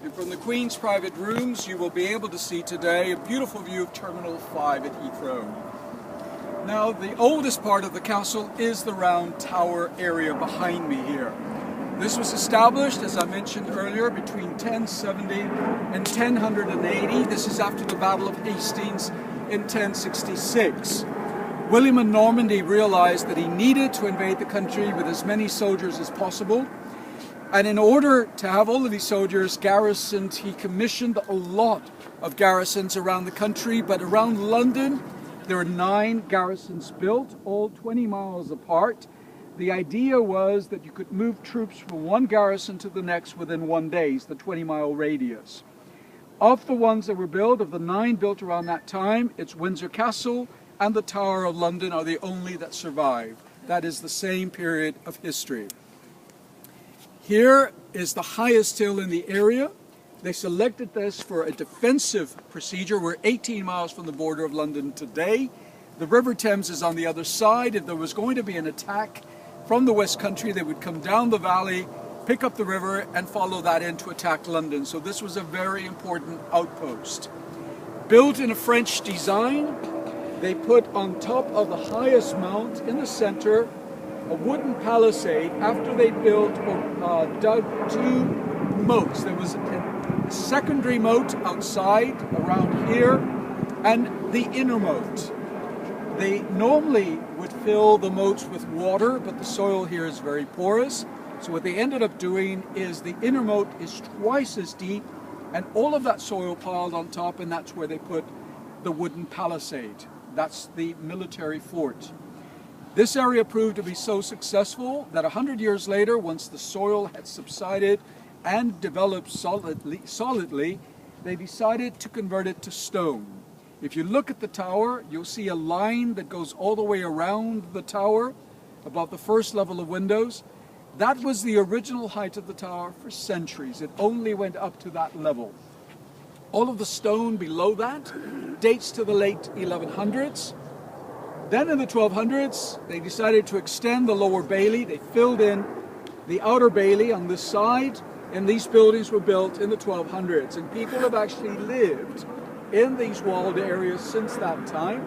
And from the Queen's private rooms, you will be able to see today a beautiful view of Terminal 5 at Heathrow. Now, the oldest part of the castle is the round tower area behind me here. This was established, as I mentioned earlier, between 1070 and 1080. This is after the Battle of Hastings in 1066. William of Normandy realized that he needed to invade the country with as many soldiers as possible. And in order to have all of these soldiers garrisoned, he commissioned a lot of garrisons around the country. But around London, there are 9 garrisons built, all 20 miles apart. The idea was that you could move troops from one garrison to the next within 1 day, the 20-mile radius. Of the ones that were built, of the 9 built around that time, it's Windsor Castle and the Tower of London are the only that survive. That is the same period of history. Here is the highest hill in the area. They selected this for a defensive procedure. We're 18 miles from the border of London today. The River Thames is on the other side. If there was going to be an attack from the West Country, they would come down the valley, pick up the river, and follow that in to attack London. So this was a very important outpost. Built in a French design, they put on top of the highest mount in the center a wooden palisade after they built or dug 2 moats. There was a secondary moat outside around here and the inner moat. They normally would fill the moats with water, but the soil here is very porous. So what they ended up doing is the inner moat is twice as deep and all of that soil piled on top, and that's where they put the wooden palisade. That's the military fort. This area proved to be so successful that 100 years later, once the soil had subsided and developed solidly, they decided to convert it to stone. If you look at the tower, you'll see a line that goes all the way around the tower, about the first level of windows. That was the original height of the tower for centuries. It only went up to that level. All of the stone below that dates to the late 1100s. Then in the 1200s, they decided to extend the lower bailey. They filled in the outer bailey on this side, and these buildings were built in the 1200s. And people have actually lived in these walled areas since that time.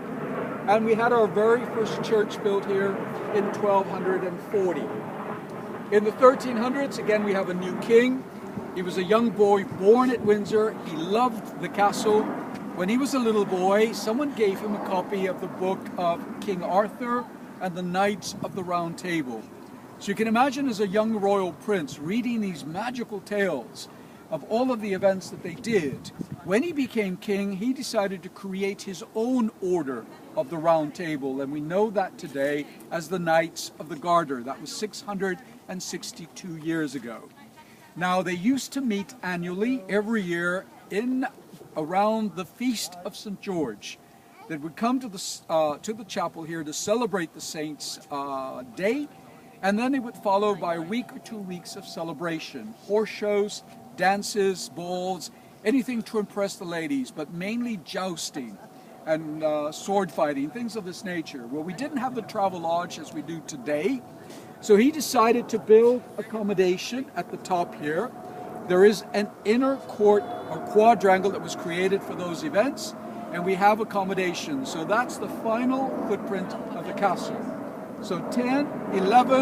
And we had our very first church built here in 1240. In the 1300s, again, we have a new king. He was a young boy born at Windsor. He loved the castle. When he was a little boy, someone gave him a copy of the book of King Arthur and the Knights of the Round Table. So you can imagine as a young royal prince reading these magical tales of all of the events that they did. When he became king, he decided to create his own order of the Round Table, and we know that today as the Knights of the Garter. That was 662 years ago. Now, they used to meet annually every year in around the Feast of St. George. They would come to the chapel here to celebrate the saint's day, and then it would follow by a week or 2 weeks of celebration. Horse shows, dances, balls, anything to impress the ladies, but mainly jousting and sword fighting, things of this nature. Well, we didn't have the travel lodge as we do today, so he decided to build accommodation at the top here. There is an inner court or quadrangle that was created for those events, and we have accommodation. So that's the final footprint of the castle. So 10, 11,